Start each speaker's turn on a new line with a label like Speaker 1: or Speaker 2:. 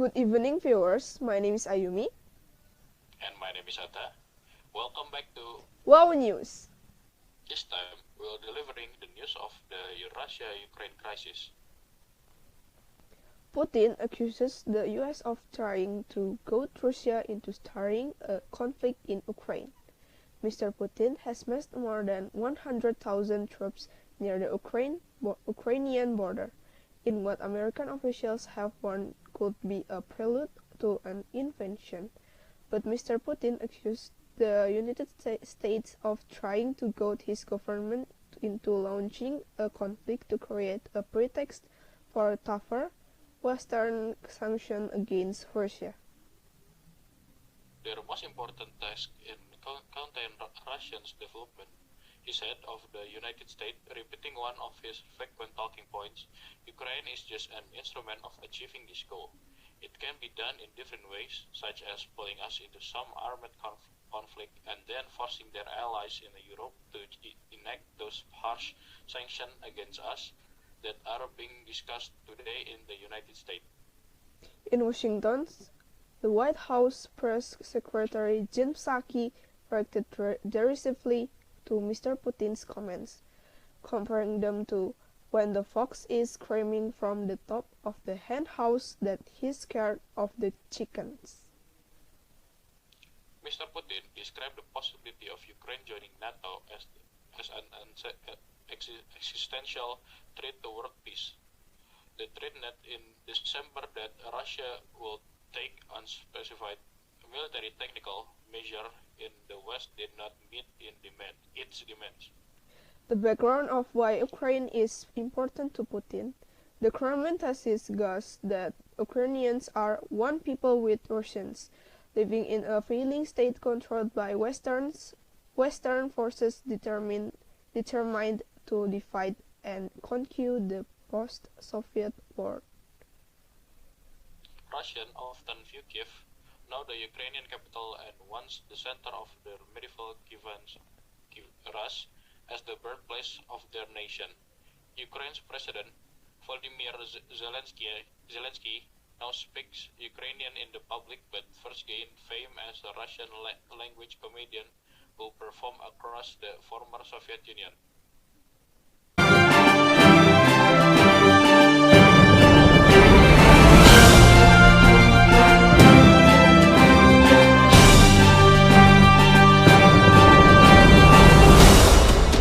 Speaker 1: Good evening, viewers. My name is Ayumi.
Speaker 2: And my name is Athallah. Welcome back to
Speaker 1: Wow News.
Speaker 2: this time we're delivering the news of the Russia-Ukraine crisis.
Speaker 1: Putin accuses the US of trying to goad Russia into starting a conflict in Ukraine. Mr. Putin has massed more than 100,000 troops near the Ukrainian border, in what American officials have warned could be a prelude to an invasion. But Mr. Putin accused the United States of trying to goad his government into launching a conflict to create a pretext for tougher Western sanctions against Russia.
Speaker 2: Their most important task in counter Russia's development, he said of the United States, repeating one of his frequent talking points, Ukraine is just an instrument of achieving this goal. It can be done in different ways, such as pulling us into some armed conflict and then forcing their allies in Europe to enact those harsh sanctions against us that are being discussed today in the United States.
Speaker 1: In Washington, the White House press secretary Jen Psaki reacted derisively to Mr. Putin's comments, comparing them to when the fox is screaming from the top of the hen house that he's scared of the chickens.
Speaker 2: Mr. Putin described the possibility of Ukraine joining NATO as an existential threat to world peace. They threatened in December that Russia will take unspecified military technical measures in the West did not meet its demands.
Speaker 1: The background of why Ukraine is important to Putin. The Kremlin has guessed that Ukrainians are one people with Russians, living in a failing state controlled by Western forces determined to divide and conquer the post-Soviet world.
Speaker 2: Russians often view Kiev, now the Ukrainian capital and once the center of their medieval Rus, as the birthplace of their nation. Ukraine's President Volodymyr Zelensky now speaks Ukrainian in the public but first gained fame as a Russian language comedian who performed across the former Soviet Union.